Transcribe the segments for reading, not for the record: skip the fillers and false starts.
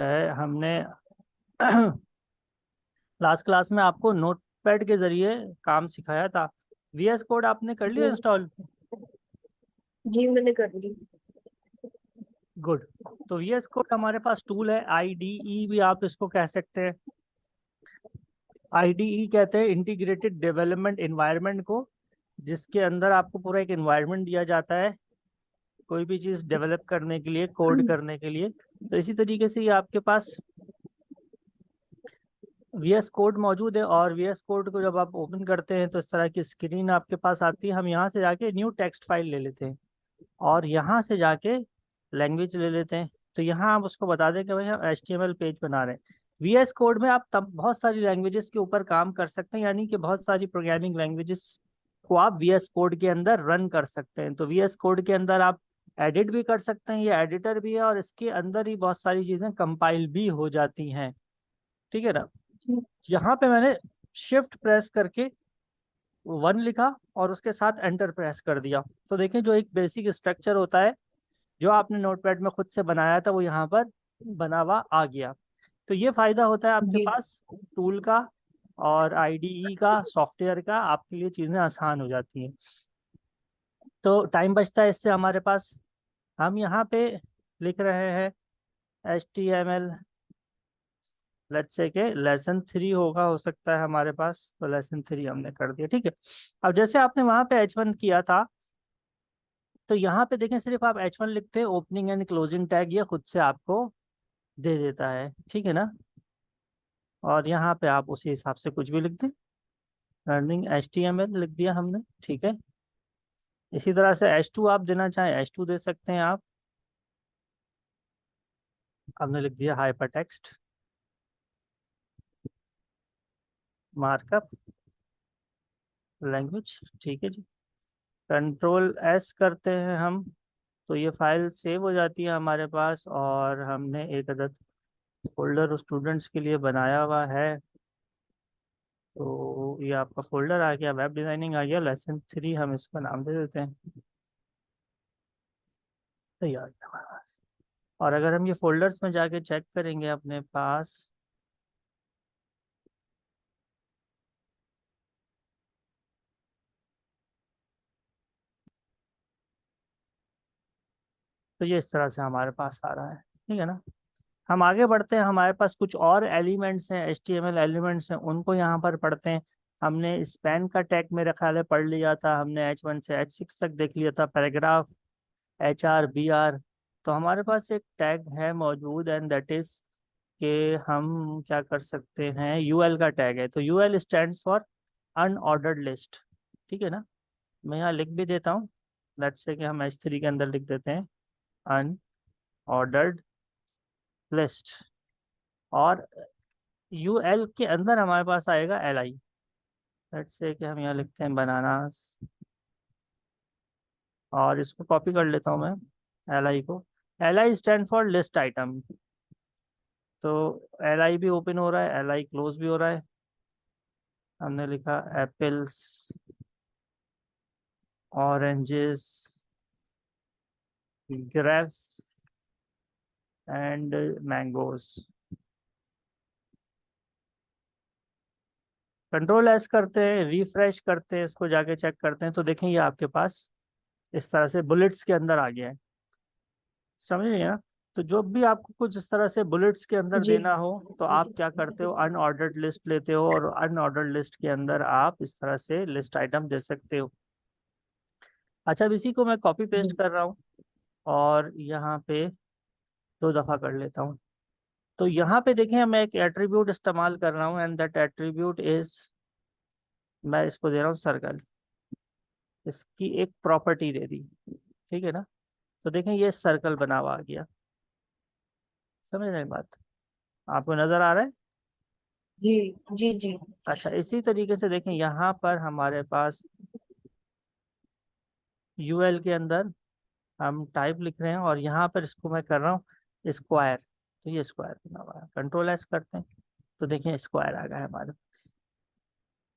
हमने last class में आपको नोटपैड के जरिए काम सिखाया था। वीएस कोड आपने कर लिया जी इंस्टॉल? जी मैंने कर ली। गुड। तो वीएस कोड हमारे पास टूल है, आईडीई भी आप इसको कह सकते हैं। आईडीई कहते हैं इंटीग्रेटेड डेवलपमेंट एनवायरनमेंट को, जिसके अंदर आपको पूरा एक एनवायरनमेंट दिया जाता है कोई भी चीज़ डेवलप करने के लिए, कोड करने के लिए। तो इसी तरीके से ये आपके पास वीएस कोड मौजूद है, और वीएस कोड को जब आप ओपन करते हैं तो इस तरह की स्क्रीन आपके पास आती है। हम यहाँ से जाके न्यू टेक्स्ट फाइल ले लेते हैं और यहाँ से जाके लैंग्वेज ले लेते हैं। तो यहाँ आप उसको बता दें कि भाई हम HTML पेज बना रहे हैं। वीएस कोड में आप तब बहुत सारी लैंग्वेजेस के ऊपर काम कर सकते हैं, यानी कि बहुत सारी प्रोग्रामिंग लैंग्वेजेस को आप वीएस कोड के अंदर रन कर सकते हैं। तो वीएस कोड के अंदर आप एडिट भी कर सकते हैं, ये एडिटर भी है, और इसके अंदर ही बहुत सारी चीज़ें कंपाइल भी हो जाती हैं। ठीक है ना? यहाँ पे मैंने शिफ्ट प्रेस करके 1 लिखा और उसके साथ एंटर प्रेस कर दिया। तो देखें, जो एक बेसिक स्ट्रक्चर होता है जो आपने नोटपैड में खुद से बनाया था वो यहाँ पर बना हुआ आ गया। तो ये फायदा होता है आपके जी पास टूल का और आईडीई का, सॉफ्टवेयर का। आपके लिए चीज़ें आसान हो जाती हैं, तो टाइम बचता है इससे हमारे पास। हम यहाँ पे लिख रहे हैं HTML, लेट्स से के लेसन 3 होगा, हो सकता है हमारे पास, तो लेसन 3 हमने कर दिया। ठीक है। अब जैसे आपने वहाँ पे H1 किया था, तो यहाँ पे देखें सिर्फ आप H1 लिखते हैं, ओपनिंग एंड क्लोजिंग टैग ये खुद से आपको दे देता है। ठीक है ना? और यहाँ पे आप उसी हिसाब से कुछ भी लिख दें। लर्निंग HTML लिख दिया हमने। ठीक है। इसी तरह से H2 आप देना चाहें H2 दे सकते हैं आप। हमने लिख दिया हाइपर टेक्स्ट मार्कअप लैंग्वेज। ठीक है जी। Ctrl+S करते हैं हम, तो ये फाइल सेव हो जाती है हमारे पास, और हमने एक अदद फोल्डर स्टूडेंट्स के लिए बनाया हुआ है। तो ये आपका फोल्डर आ गया, वेब डिज़ाइनिंग आ गया, लेसन 3 हम इसका नाम दे देते हैं। तैयार है हमारे पास। और अगर हम ये फोल्डर्स में जाके चेक करेंगे अपने पास, तो ये इस तरह से हमारे पास आ रहा है। ठीक है ना? हम आगे बढ़ते हैं, हमारे पास कुछ और एलिमेंट्स हैं, HTML एलिमेंट्स हैं, उनको यहाँ पर पढ़ते हैं। हमने स्पैन का टैग मेरे ख्याल है पढ़ लिया था, हमने H1 से H6 तक देख लिया था, पैराग्राफ, HRBR। तो हमारे पास एक टैग है मौजूद, एंड दैट इज कि हम क्या कर सकते हैं, UL का टैग है। तो UL stands for unordered list. ठीक है ना? मैं यहाँ लिख भी देता हूँ, लेट्स से कि हम H3 के अंदर लिख देते हैं अनऑर्डर्ड लिस्ट, और UL के अंदर हमारे पास आएगा LI। लेट्स से कि हम यहाँ लिखते हैं बनानास, और इसको कॉपी कर लेता हूँ मैं LI को। LI stand for list item. तो LI भी ओपन हो रहा है, LI क्लोज भी हो रहा है। हमने लिखा apples, oranges, grapes and mangoes. Ctrl+S करते हैं, रिफ्रेश करते हैं, इसको जाके चेक करते हैं, तो देखें ये आपके पास इस तरह से बुलेट्स के अंदर आ गया है। समझ रहे हैं ना? तो जो भी आपको कुछ इस तरह से बुलेट्स के अंदर जी देना हो, तो आप क्या करते हो, अनऑर्डर्ड लिस्ट लेते हो, और अनऑर्डर्ड लिस्ट के अंदर आप इस तरह से लिस्ट आइटम दे सकते हो। अच्छा, अब इसी को मैं कॉपी पेस्ट जी कर रहा हूँ और यहाँ पे 2 दफ़ा कर लेता हूँ। तो यहाँ पे देखें, मैं एक एट्रीब्यूट इस्तेमाल कर रहा हूँ, एंड दैट एट्रीब्यूट इज, मैं इसको दे रहा हूँ सर्कल। इसकी एक प्रॉपर्टी दे दी। ठीक है ना? तो देखें ये सर्कल बना हुआ आ गया। समझ रहे हैं बात? आपको नजर आ रहा है? जी जी जी अच्छा, इसी तरीके से देखें यहाँ पर हमारे पास UL के अंदर हम टाइप लिख रहे हैं, और यहाँ पर इसको मैं कर रहा हूँ स्क्वायर। तो ये स्क्वायर बना हुआ है, Ctrl+S करते हैं, तो देखें स्क्वायर आ गया है हमारे पास।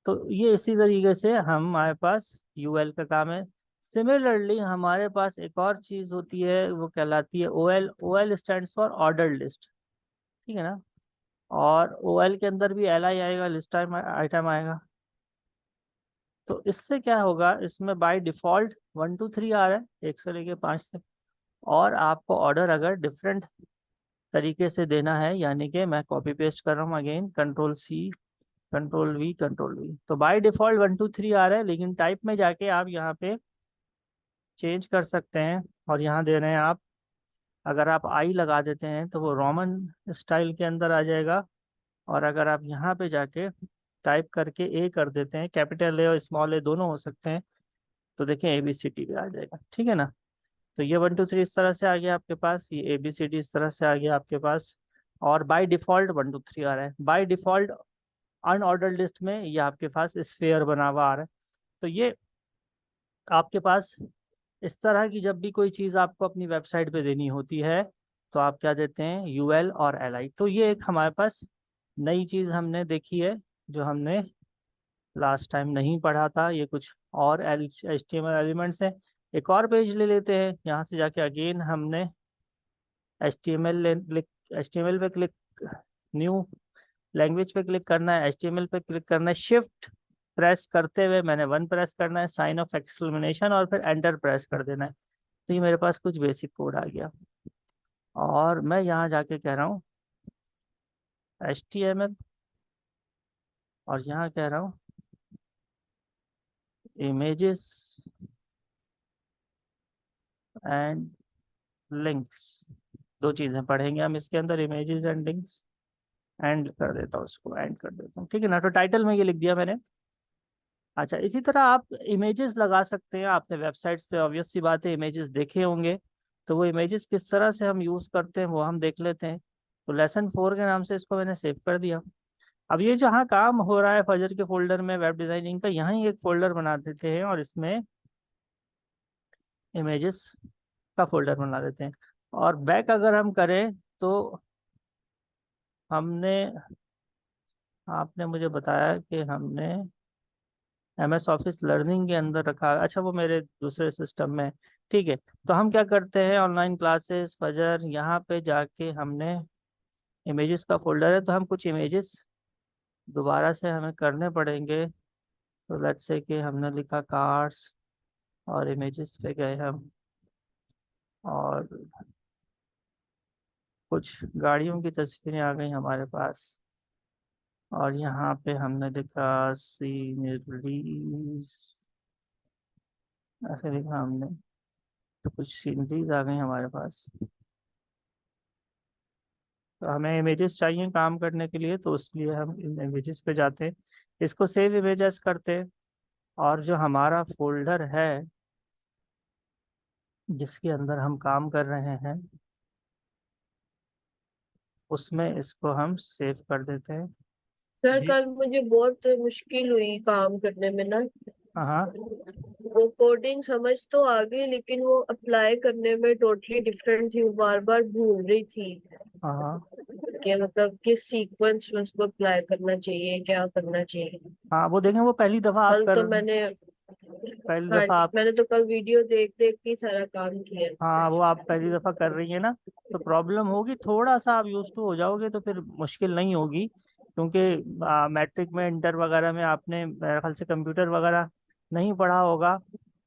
तो ये इसी तरीके से हमारे पास UL का काम है। सिमिलरली हमारे पास एक और चीज़ होती है, वो कहलाती है OL। OL stands for order list. ठीक है ना। और OL के अंदर भी LI आएगा, लिस्ट आइटम आएगा। तो इससे क्या होगा, इसमें बाय डिफॉल्ट 1 2 3 आ रहा है, 1 से लेके 5 तक। और आपको ऑर्डर अगर डिफरेंट तरीके से देना है, यानी कि मैं कॉपी पेस्ट कर रहा हूँ अगेन, Ctrl+C Ctrl+V Ctrl+V, तो बाय डिफॉल्ट 1 2 3 आ रहा है, लेकिन टाइप में जाके आप यहाँ पे चेंज कर सकते हैं। और यहाँ दे रहे हैं आप, अगर आप आई लगा देते हैं तो वो रोमन स्टाइल के अंदर आ जाएगा। और अगर आप यहाँ पे जाके टाइप करके ए कर देते हैं, कैपिटल ए और स्मॉल ए दोनों हो सकते हैं, तो देखें ABCD पे आ जाएगा, ठीक है ना। तो ये 1 2 3 इस तरह से आ गया आपके पास, ये ABCD इस तरह से आ गया आपके पास। और बाय डिफॉल्ट 1 2 3 आ रहा है। बाय डिफॉल्ट अनऑर्डर्ड लिस्ट में ये आपके पास स्फेयर बना हुआ आ रहा है। तो ये आपके पास इस तरह की जब भी कोई चीज़ आपको अपनी वेबसाइट पे देनी होती है, तो आप क्या देते हैं, UL और LI। तो ये एक हमारे पास नई चीज़ हमने देखी है, जो हमने लास्ट टाइम नहीं पढ़ा था। ये कुछ और HTML एलिमेंट्स हैं। एक और पेज ले लेते हैं, यहाँ से जाके अगेन हमने HTML पे क्लिक, न्यू लैंग्वेज पे क्लिक करना है, HTML पे क्लिक करना है, शिफ्ट प्रेस करते हुए मैंने 1 प्रेस करना है, साइन ऑफ एक्सक्लेमेशन, और फिर एंटर प्रेस कर देना है। तो ये मेरे पास कुछ बेसिक कोड आ गया। और मैं यहाँ जाके कह रहा हूँ HTML, और यहाँ कह रहा हूँ इमेजेस एंड लिंक्स। दो चीज़ें पढ़ेंगे हम इसके अंदर, इमेजेस एंड लिंक्स। एंड कर देता हूँ, उसको एंड कर देता हूँ, ठीक है ना। तो टाइटल में ये लिख दिया मैंने। अच्छा, इसी तरह आप इमेजेस लगा सकते हैं। आपने वेबसाइट्स पे ऑब्वियस सी बात है इमेजेस देखे होंगे, तो वो इमेजेस किस तरह से हम यूज़ करते हैं वो हम देख लेते हैं। तो लेसन 4 के नाम से इसको मैंने सेव कर दिया। अब ये जहाँ काम हो रहा है फजर के फोल्डर में वेब डिज़ाइनिंग का, यहाँ ही एक फोल्डर बना देते हैं और इसमें इमेजेस का फोल्डर बना देते हैं। और बैक अगर हम करें तो हमने, आपने मुझे बताया कि हमने MS ऑफिस लर्निंग के अंदर रखा है। अच्छा, वो मेरे दूसरे सिस्टम में है। ठीक है। तो हम क्या करते हैं, ऑनलाइन क्लासेस फजर, यहाँ पे जाके हमने इमेजेस का फोल्डर है, तो हम कुछ इमेजेस दोबारा से हमें करने पड़ेंगे। तो लेट्स से कि हमने लिखा कार्स, और इमेजेस पे गए हम, और कुछ गाड़ियों की तस्वीरें आ गई हमारे पास। और यहाँ पे हमने लिखा सीनरीज, ऐसे लिखा हमने। तो कुछ सीनरीज आ गई हमारे पास। तो हमें इमेजेस चाहिए काम करने के लिए, तो उसलिए हम इन इमेजेस पे जाते हैं, इसको सेव इमेजेस करते हैं। और जो हमारा फोल्डर है जिसके अंदर हम काम कर रहे हैं, उसमें इसको हम सेव कर देते हैं। सर जी। कल मुझे बहुत मुश्किल हुई काम करने में ना। हाँ हाँ। वो कोडिंग समझ तो आ गई, लेकिन वो अप्लाई करने में टोटली डिफरेंट थी। वो बार बार भूल रही थी हाँ हाँ। कि मतलब किस सीक्वेंस में उसको अप्लाई करना चाहिए, क्या करना चाहिए। हाँ, वो देखें, वो पहली दफ़ा आप कल कर, तो मैंने, पहली हाँ दफ़ा जी, आप, मैंने तो कल वीडियो देख देख के ही सारा काम किया। हाँ वो आप पहली दफ़ा कर रही है ना, तो प्रॉब्लम होगी। थोड़ा सा आप यूज टू हो जाओगे तो फिर मुश्किल नहीं होगी, क्योंकि मैट्रिक में, इंटर वगैरह में आपने मेरे ख्याल से कंप्यूटर वगैरह नहीं पढ़ा होगा।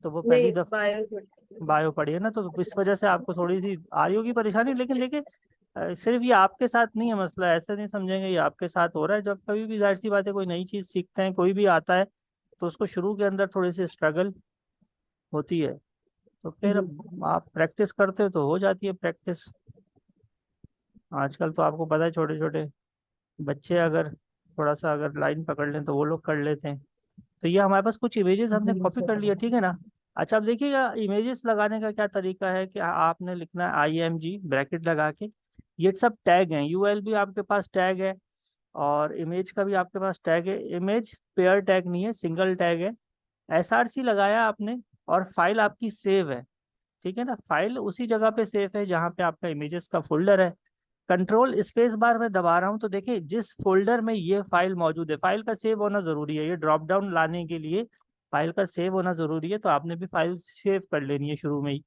तो वो नहीं, पहली दफ़ा बायो। बायो पढ़ी है ना, तो इस वजह से आपको थोड़ी सी आ रही होगी परेशानी। लेकिन देखिए, सिर्फ ये आपके साथ नहीं है मसला, ऐसे नहीं समझेंगे ये आपके साथ हो रहा है। जब कभी भी जाहिर सी बात है, कोई नई चीज़ सीखते हैं, कोई भी आता है, तो उसको शुरू के अंदर थोड़ी सी स्ट्रगल होती है। तो फिर अब आप प्रैक्टिस करते हो तो हो जाती है प्रैक्टिस। आजकल तो आपको पता है, छोटे छोटे बच्चे अगर थोड़ा सा अगर लाइन पकड़ लें तो वो लोग कर लेते हैं। तो ये हमारे पास कुछ इमेजेस हमने कॉपी कर लिया, ठीक है ना। अच्छा, अब देखिएगा इमेजेस लगाने का क्या तरीका है, कि आपने लिखना है IMG ब्रैकेट लगा के। ये सब टैग हैं, UL भी आपके पास टैग है, और इमेज का भी आपके पास टैग है। इमेज पेयर टैग नहीं है, सिंगल टैग है। SRC लगाया आपने, और फाइल आपकी सेव है, ठीक है ना। फाइल उसी जगह पे सेव है जहाँ पे आपका इमेजेस का फोल्डर है। Ctrl+Space मैं दबा रहा हूँ, तो देखिए जिस फोल्डर में ये फाइल मौजूद है, फाइल का सेव होना जरूरी है। ये ड्रॉप डाउन लाने के लिए फाइल का सेव होना जरूरी है, तो आपने भी फाइल सेव कर लेनी है शुरू में ही।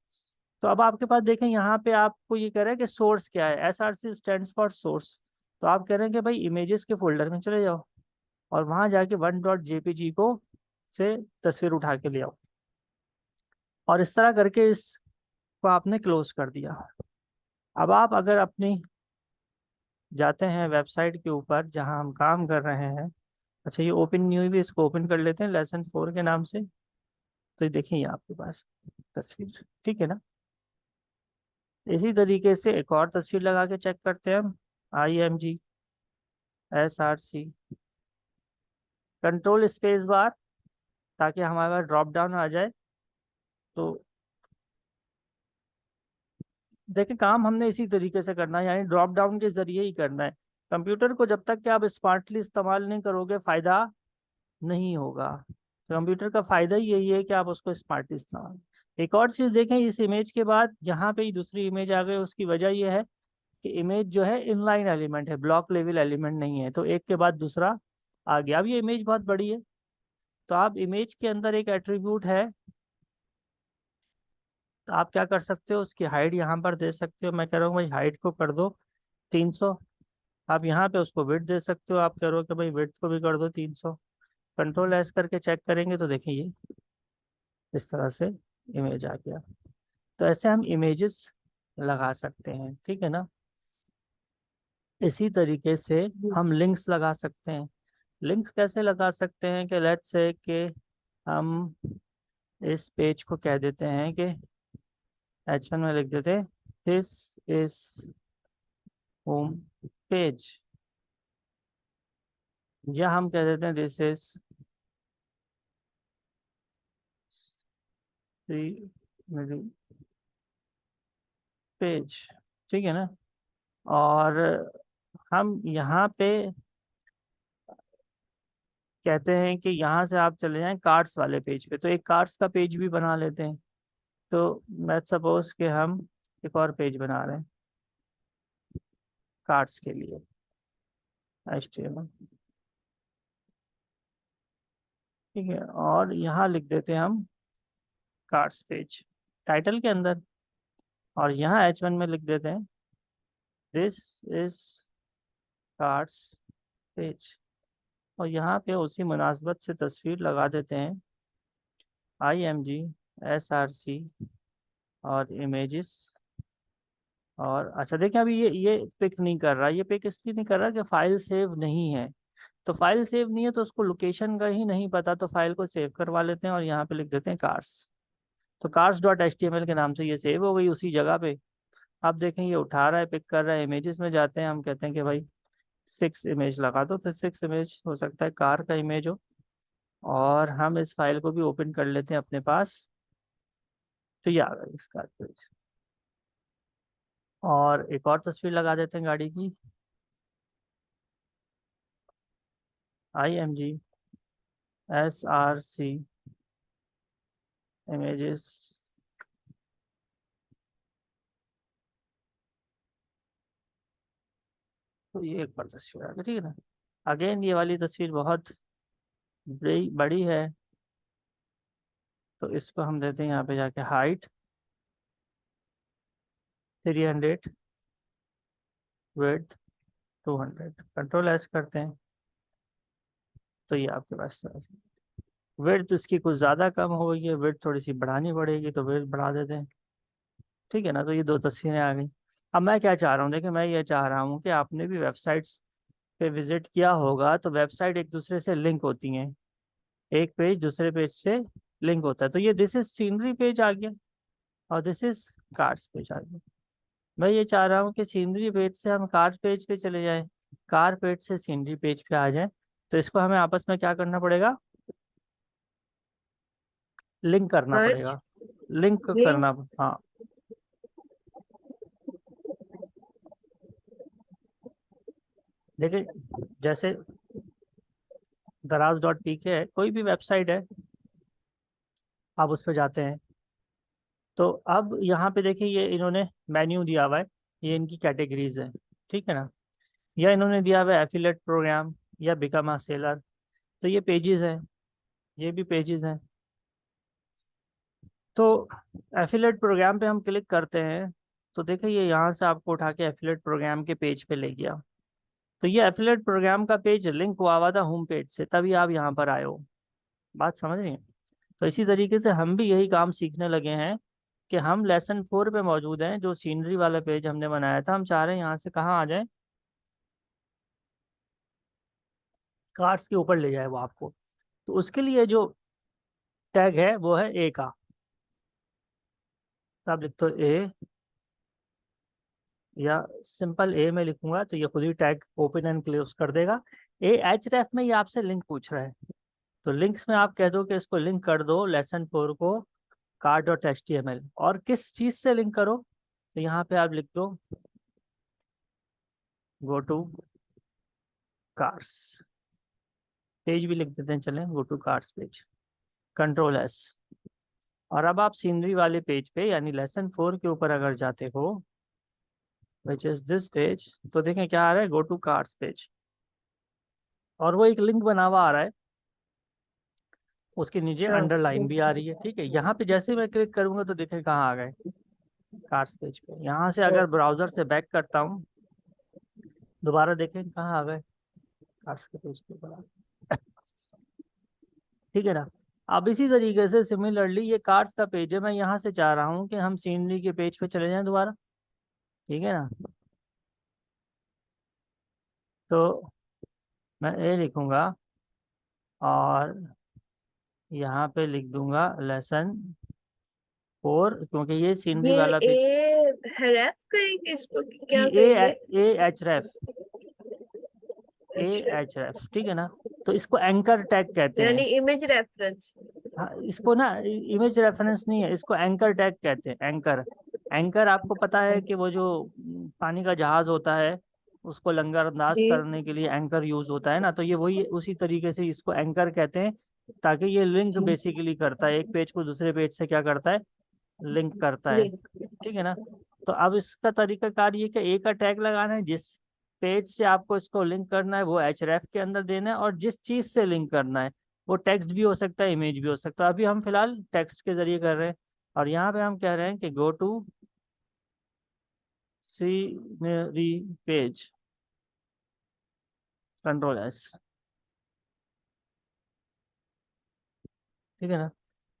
तो अब आपके पास देखें, यहाँ पे आपको ये कह रहा है कि सोर्स क्या है, SRC स्टैंड्स फॉर सोर्स। तो आप कह रहे हैं कि भाई इमेजेस के फोल्डर में चले जाओ और वहां जाके 1.jpg को से तस्वीर उठा के ले आओ, और इस तरह करके इसको आपने क्लोज कर दिया। अब आप अगर अपनी जाते हैं वेबसाइट के ऊपर जहां हम काम कर रहे हैं, अच्छा ये ओपन न्यू भी, इसको ओपन कर लेते हैं लेसन 4 के नाम से। तो ये देखिए ये आपके पास तस्वीर, ठीक है ना। इसी तरीके से एक और तस्वीर लगा के चेक करते हैं हम। IMG SRC, control space bar, ताकि हमारे पास ड्रॉप डाउन आ जाए। तो देखिए काम हमने इसी तरीके से करना है, यानी ड्रॉप डाउन के जरिए ही करना है। कंप्यूटर को जब तक कि आप स्मार्टली इस्तेमाल नहीं करोगे फायदा नहीं होगा। तो कंप्यूटर का फायदा ही यही है कि आप उसको स्मार्टली इस्तेमाल। एक और चीज देखें, इस इमेज के बाद यहाँ पे ही दूसरी इमेज आ गई, उसकी वजह यह है कि इमेज जो है इनलाइन एलिमेंट है, ब्लॉक लेवल एलिमेंट नहीं है, तो एक के बाद दूसरा आ गया। अब ये इमेज बहुत बड़ी है, तो आप इमेज के अंदर एक एट्रीब्यूट है, तो आप क्या कर सकते हो, उसकी हाइट यहाँ पर दे सकते हो। मैं कह रहा हूँ भाई हाइट को कर दो 300। आप यहाँ पे उसको विड्थ दे सकते हो, आप कह रहे हो कि भाई विड्थ को भी कर दो 300। कंट्रोल S करके चेक करेंगे तो देखिए ये इस तरह से इमेज आ गया। तो ऐसे हम इमेजेस लगा सकते हैं, ठीक है ना। इसी तरीके से हम लिंक्स लगा सकते हैं। लिंक्स कैसे लगा सकते हैं कि लेट्स से कि हम इस पेज को कह देते हैं कि H1 में लिख देते हैं दिस इज होम पेज, या हम कह देते हैं दिस इज पेज, ठीक है ना। और हम यहाँ पे कहते हैं कि यहाँ से आप चले जाएं कार्ड्स वाले पेज पे, तो एक कार्ड्स का पेज भी बना लेते हैं। तो लेट्स सपोज कि हम एक और पेज बना रहे हैं कार्ड्स के लिए, HTML, ठीक है। और यहाँ लिख देते हैं हम कार्ड्स पेज टाइटल के अंदर, और यहाँ H1 में लिख देते हैं दिस इज कार्ड्स पेज, और यहाँ पे उसी मुनासबत से तस्वीर लगा देते हैं IMG SRC और इमेजेस। और अच्छा देखिए अभी ये पिक नहीं कर रहा, ये पिक इसलिए नहीं कर रहा कि फाइल सेव नहीं है। तो फाइल सेव नहीं है तो उसको लोकेशन का ही नहीं पता, तो फाइल को सेव करवा लेते हैं और यहाँ पे लिख देते हैं कार्स। तो cars.html के नाम से ये सेव हो गई उसी जगह पे। अब देखें ये उठा रहा है, पिक कर रहा है, इमेजेस में जाते हैं, हम कहते हैं कि भाई 6 इमेज लगा दो, तो 6 इमेज हो सकता है कार का इमेज हो। और हम इस फाइल को भी ओपन कर लेते हैं अपने पास, तो ये आ गई इसका पेज। और एक और तस्वीर लगा देते हैं गाड़ी की, IMG SRC इमेजेस, तो ये एक बार तस्वीर आ गई, ठीक है ना। अगेन ये वाली तस्वीर बहुत बड़ी बड़ी है, तो इसको हम देते हैं यहाँ पे जाके हाइट 300, विड्थ 200, कंट्रोल S करते हैं। तो ये आपके पास विड्थ इसकी कुछ ज़्यादा कम हो गई है, विड्थ थोड़ी सी बढ़ानी पड़ेगी, तो विड्थ बढ़ा देते हैं, ठीक है ना। तो ये दो तस्वीरें आ गई। अब मैं क्या चाह रहा हूँ, देखिए मैं ये चाह रहा हूँ कि आपने भी वेबसाइट्स पे विजिट किया होगा, तो वेबसाइट एक दूसरे से लिंक होती हैं, एक पेज दूसरे पेज से लिंक होता है। तो ये दिस इज सीनरी पेज आ गया और दिस इज कार्ड्स पेज आ गया। मैं ये चाह रहा हूँ कि सीनरी पेज से हम कार पेज पे चले जाएं, कार पेज से सीनरी पेज पे आ जाएं। तो इसको हमें आपस में क्या करना पड़ेगा, लिंक करना मर्ज, पड़ेगा, लिंक लिंक। करना। हाँ देखिए जैसे दराज.pk है, कोई भी वेबसाइट है, आप उस पर जाते हैं। तो अब यहाँ पे देखिए ये इन्होंने मेन्यू दिया हुआ है, ये इनकी कैटेगरीज है, ठीक है ना। या इन्होंने दिया हुआ है एफिलेट प्रोग्राम या बिकम अ सेलर, तो ये पेजेस हैं, ये भी पेजेस हैं। तो एफिलेट प्रोग्राम पे हम क्लिक करते हैं, तो देखिए ये यहाँ से आपको उठा के एफिलेट प्रोग्राम के पेज पे ले गया। तो ये एफिलिएट प्रोग्राम का पेज लिंक हुआ था होम पेज से, तभी आप यहाँ पर आए हो। बात समझ रही हैं? तो इसी तरीके से हम भी यही काम सीखने लगे हैं कि हम लेसन 4 पे मौजूद हैं। जो सीनरी वाला पेज हमने बनाया था, हम चाह रहे हैं यहाँ से कहाँ आ जाए, कार्ड्स के ऊपर ले जाए वो आपको। तो उसके लिए जो टैग है वो है ए का। तो आप लिख दो ए, या सिंपल ए में लिखूंगा तो ये खुद ही टैग ओपन एंड क्लोज कर देगा। ए एच रेफ में ये आपसे लिंक पूछ रहा है, तो लिंक्स में आप कह दो कि इसको लिंक कर दो लेसन 4 को card dot H T M L, और किस चीज से लिंक करो, तो यहाँ पे आप लिख दो गो टू कार्स पेज भी लिख देते हैं, चलें go to cars page, control S. और अब आप सीनरी वाले पेज पे यानी लेसन 4 के ऊपर अगर जाते हो, विच इज दिस पेज, तो देखें क्या आ रहा है, गो टू कार्स पेज, और वो एक लिंक बना हुआ आ रहा है, उसके नीचे अच्छा। अंडरलाइन भी आ रही है। ठीक है, यहाँ पे जैसे मैं क्लिक करूंगा तो देखें कहाँ आ गए, कार्स पेज पे। यहाँ से अगर ब्राउजर से बैक करता हूँ, दोबारा देखें कहाँ आ गए, कार्स के पेज के ऊपर आ गए। ठीक है ना। अब इसी तरीके से सिमिलरली ये कार्ड्स का पेज है, मैं यहाँ से चाह रहा हूँ कि हम सीनरी के पेज पे चले जाएं दोबारा। ठीक है ना। तो मैं ए लिखूंगा और यहाँ पे लिख दूंगा लेसन 4, क्योंकि ये सीनरी ये वाला पेज। ए हैरेफ कहेंगे इसको कि जी, क्या ए कहेंगे? ए एच रेफ, ए अच्छा, एच रेफ, ठीक है ना। तो इसको एंकर टैग कहते यानी हैं। Image reference. हाँ, इसको ना इमेज रेफरेंस नहीं है, इसको एंकर टैग कहते हैं, एंकर। एंकर आपको पता है कि वो जो पानी का जहाज होता है, उसको लंगरअंदाज जी। करने के लिए एंकर यूज होता है ना, तो ये वही उसी तरीके से इसको एंकर कहते हैं, ताकि ये लिंक जी। बेसिकली करता है, एक पेज को दूसरे पेज से क्या करता है, लिंक करता है। लिंक। ठीक है ना। तो अब इसका तरीकाकार ये कि ए का टैग लगाना है, जिस पेज से आपको इसको लिंक करना है वो एच रेफ के अंदर देना है, और जिस चीज से लिंक करना है वो टेक्स्ट भी हो सकता है, इमेज भी हो सकता है। अभी हम फिलहाल टेक्स्ट के जरिए कर रहे हैं, और यहाँ पे हम कह रहे हैं कि go to scenery page, control S. ठीक है ना।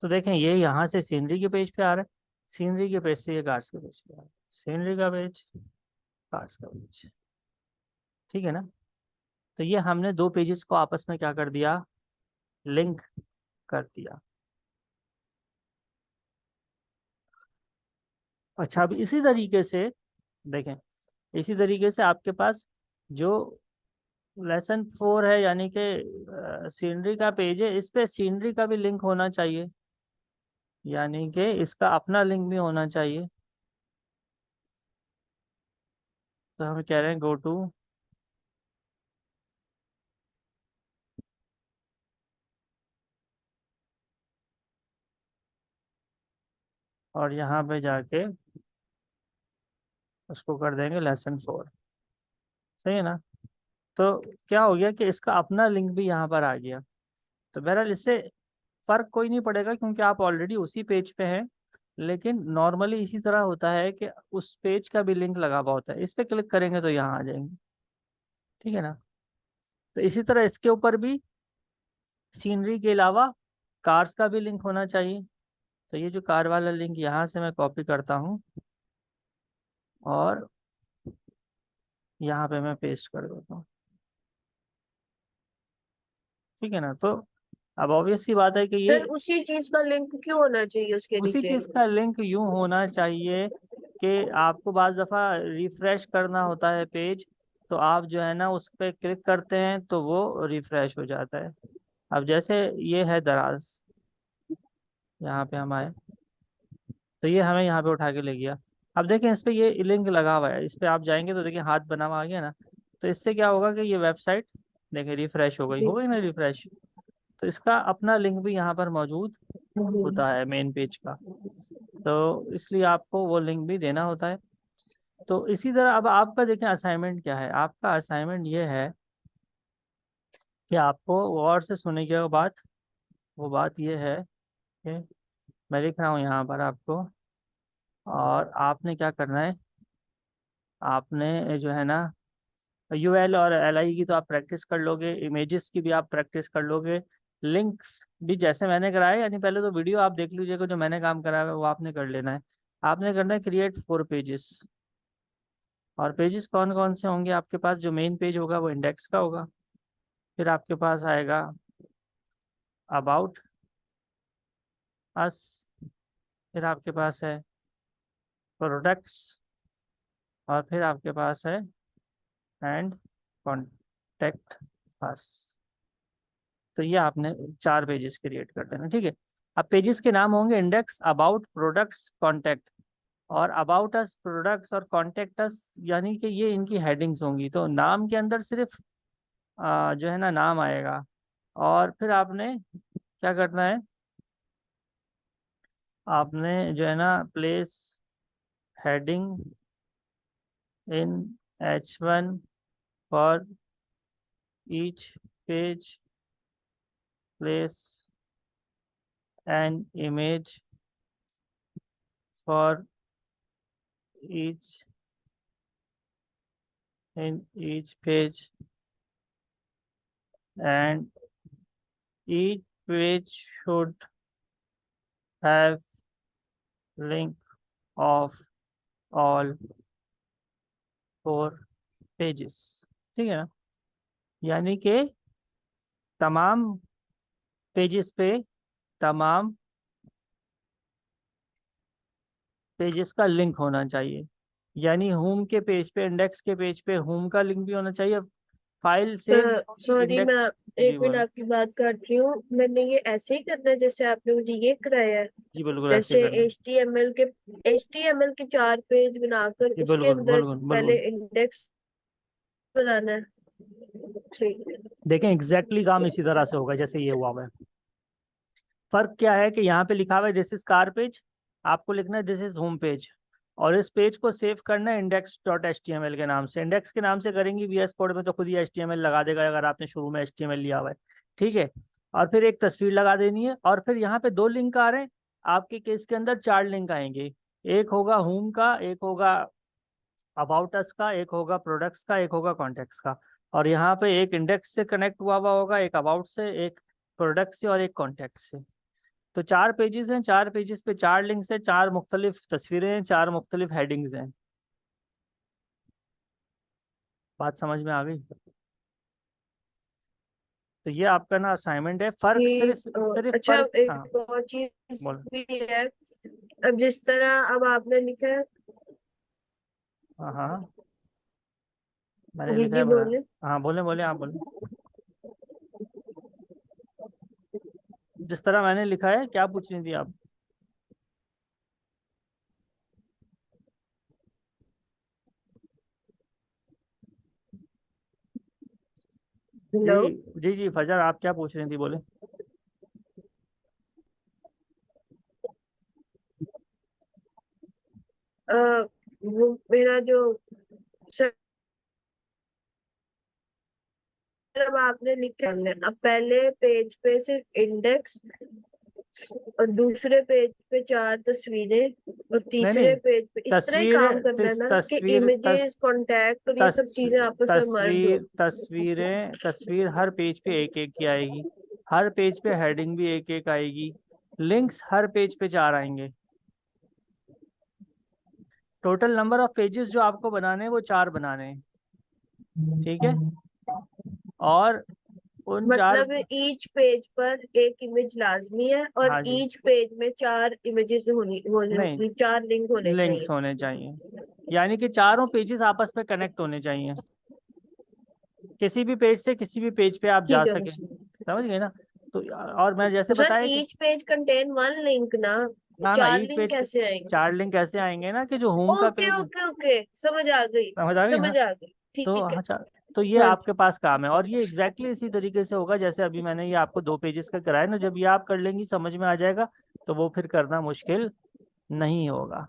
तो देखें ये यहाँ से सीनरी के पेज पे आ रहा है, सीनरी के पेज से ये कार्ड्स के पेज पे आ रहा है, सीनरी का पेज, कार्ड्स का पेज। ठीक है ना। तो ये हमने दो पेजेस को आपस में क्या कर दिया, लिंक कर दिया। अच्छा, अब इसी तरीके से देखें, इसी तरीके से आपके पास जो लेसन 4 है यानी कि सीनरी का पेज है, इस पे सीनरी का भी लिंक होना चाहिए, यानी कि इसका अपना लिंक भी होना चाहिए। तो हम कह रहे हैं गो टू, और यहाँ पे जाके उसको कर देंगे लेसन 4। सही है ना। तो क्या हो गया कि इसका अपना लिंक भी यहाँ पर आ गया। तो बहरहाल इससे फर्क कोई नहीं पड़ेगा, क्योंकि आप ऑलरेडी उसी पेज पे हैं, लेकिन नॉर्मली इसी तरह होता है कि उस पेज का भी लिंक लगा हुआ होता है, इस पे क्लिक करेंगे तो यहाँ आ जाएंगे। ठीक है ना। तो इसी तरह इसके ऊपर भी सीनरी के अलावा कार्स का भी लिंक होना चाहिए। तो ये जो कार वाला लिंक यहाँ से मैं कॉपी करता हूँ और यहाँ पे मैं पेस्ट कर देता हूँ। ठीक है ना। तो अब ऑब्वियस सी बात है कि ये फिर उसी चीज का लिंक क्यों होना चाहिए उसके उसी नीचे? चीज़ का लिंक यूं होना चाहिए कि आपको बाज़ दफ़ा रिफ्रेश करना होता है पेज, तो आप जो है ना उस पर क्लिक करते हैं तो वो रिफ्रेश हो जाता है। अब जैसे ये है दराज, यहाँ पे हम आए तो ये हमें यहाँ पे उठा के ले गया। अब देखें इस पे ये लिंक लगा हुआ है, इस पे आप जाएंगे तो देखिए हाथ बना हुआ आ गया ना। तो इससे क्या होगा कि ये वेबसाइट देखें रिफ्रेश हो गई ना रिफ्रेश। तो इसका अपना लिंक भी यहाँ पर मौजूद जी। होता है मेन पेज का, तो इसलिए आपको वो लिंक भी देना होता है। तो इसी तरह अब आपका देखें असाइनमेंट क्या है, आपका असाइनमेंट ये है कि आपको गौर से सुने की बात, वो बात ये है कि मैं लिख रहा हूँ यहाँ पर आपको, और आपने क्या करना है, आपने जो है ना यूएल और एलआई की तो आप प्रैक्टिस कर लोगे, इमेजेस की भी आप प्रैक्टिस कर लोगे, लिंक्स भी जैसे मैंने कराया, यानी पहले तो वीडियो आप देख लीजिएगा, जो मैंने काम कराया है वो आपने कर लेना है। आपने करना है क्रिएट 4 पेजेस। और पेजेस कौन कौन से होंगे आपके पास? जो मेन पेज होगा वो इंडेक्स का होगा, फिर आपके पास आएगा अबाउट अस, फिर आपके पास है प्रोडक्ट्स, और फिर आपके पास है एंड कॉन्टेक्ट अस। तो ये आपने 4 पेजेस क्रिएट कर देना, ठीक है। अब पेजेस के नाम होंगे इंडेक्स, अबाउट, प्रोडक्ट्स, कॉन्टैक्ट। और अबाउट अस, प्रोडक्ट्स और कॉन्टैक्ट अस, यानी कि ये इनकी हेडिंग्स होंगी। तो नाम के अंदर सिर्फ जो है ना नाम आएगा। और फिर आपने क्या करना है, आपने जो है ना place heading in H1 for each page, place an image for each in each page, and each page should have link of all 4 pages। ठीक है ना, यानी कि तमाम पेजेस पे, तमाम पेजेस का लिंक होना चाहिए। यानी होम के पेज पे, इंडेक्स के पेज पे होम का लिंक भी होना चाहिए, फाइल सेव सॉरी, मैं इंडेक्स। जी एक मिनट बोलो। आपकी बात काट रही हूँ। मैंने ये ऐसे ही करना है जैसे आपने मुझे ये कराया है? जी बिल्कुल ऐसे जैसे करना। एच टी एम एल के 4 पेज बनाकर जी उसके बिल्कुल अंदर बिल्कुल पहले बिल्कुल। इंडेक्स बनाना है। ठीक है। देखें एग्जैक्टली काम इसी तरह से होगा जैसे ये हुआ हुआ है। फर्क क्या है कि यहाँ पे लिखा हुआ है दिस इज कार पेज, आपको लिखना है दिस इज होम पेज। और इस पेज को सेव करना है index.html के नाम से। इंडेक्स के नाम से करेंगी VS कोड में तो खुद ही HTML लगा देगा, अगर आपने शुरू में HTML लिया हुआ है, ठीक है। और फिर एक तस्वीर लगा देनी है। और फिर यहाँ पे 2 लिंक आ रहे हैं, आपके केस के अंदर 4 लिंक आएंगे। एक होगा होम का, एक होगा अबाउट अस का, एक होगा प्रोडक्ट्स का, एक होगा कॉन्टेक्ट्स का। और यहाँ पे एक इंडेक्स से कनेक्ट हुआ होगा, एक अबाउट से, एक प्रोडक्ट से, और एक कॉन्टेक्ट से। तो 4 पेजेस हैं, 4 पेजेस पे 4 लिंक्स हैं, 4 मुख्तलिफ तस्वीरें हैं, 4 मुख्तलिफ हेडिंग्स हैं। बात समझ में आ गई? तो ये आपका ना असाइनमेंट है। फर्क कि सिर्फ सिर्फ अच्छा, फर्क, हाँ एक और चीज बोलो। भी है। अब जिस तरह अब आपने लिखा है। हाँ हाँ, मैंने जी लिखा है जी, बना। बोले। हाँ बोले बोले, आप बोले। जिस तरह मैंने लिखा है, क्या पूछ रही थी आप? जी हेलो। जी जी फजर, आप क्या पूछ रही थी, बोले। अ, वो मेरा जो सर, अब आपने लिखा है, अब पहले पेज पे सिर्फ इंडेक्स और दूसरे पेज पे 4 तस्वीरें और नहीं तीसरे नहीं, पेज पे इस तरह ही काम करना है ना कि इमेजेस, कांटेक्ट और ये सब चीजें आपस में मर्ज हो। तस्वीर हर पेज पे एक एक की आएगी। हर पेज पे हेडिंग भी एक एक आएगी। लिंक्स हर पेज पे 4 आएंगे। टोटल नंबर ऑफ पेजेस जो आपको बनाने हैं वो 4 बनाने हैं, ठीक है। और उन चार, मतलब ईच पेज पर एक इमेज लाजमी है और हाँ जी, ईच पेज में 4 इमेजेस नहीं, 4 लिंक होने चाहिए। लिंक्स होने चाहिए। यानी कि चारों पेजेस आपस में कनेक्ट होने चाहिए, किसी भी पेज से किसी भी पेज पे आप जा ठीक है सके। मुझे। समझ गए ना? तो और मैं जैसे सर, बताया कि ईच पेज कंटेन 1 लिंक ना, ना ना, चार ईच लिंक पेज पे कैसे आएंगे? 4 लिंक ऐसे आएंगे ना कि जो होम का ओके पेज, ओके ओके, समझ आ गई। समझ आ गई ना? समझ आ गई, तो ठीक है। हाँ तो ये हाँ आपके पास काम है। और ये एग्जैक्टली इसी तरीके से होगा जैसे अभी मैंने ये आपको 2 पेजेस का कराया ना। जब ये आप कर लेंगी, समझ में आ जाएगा, तो वो फिर करना मुश्किल नहीं होगा,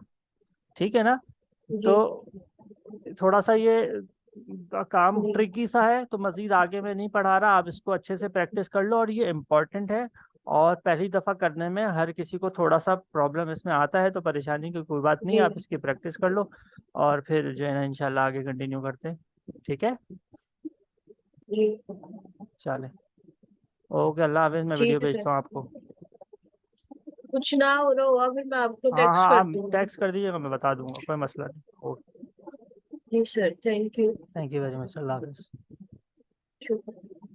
ठीक है ना। जी तो थोड़ा सा ये काम जी ट्रिकी सा है, तो मजीद आगे मैं नहीं पढ़ा रहा, आप इसको अच्छे से प्रैक्टिस कर लो। और ये इम्पोर्टेंट है, और पहली दफ़ा करने में हर किसी को थोड़ा सा प्रॉब्लम इसमें आता है, तो परेशानी की कोई बात नहीं है, जी। आप इसकी प्रैक्टिस कर लो। और फिर जो है ना इंशाल्लाह आगे कंटिन्यू करते हैं। ठीक है, जी चले, ओके, अल्लाह हाफिज। मैं वीडियो ठीक है सर। भेजता हूँ आपको। कुछ ना हो रहा हुआ फिर मैं आपको हाँ हाँ, टेक्स्ट कर आप दूंगी। टेक्स्ट कर दीजिएगा, मैं बता दूंगा, कोई मसला नहीं। ओके, जी sir, thank you. Thank you very much, Allah हाफिज। शुक्रिया।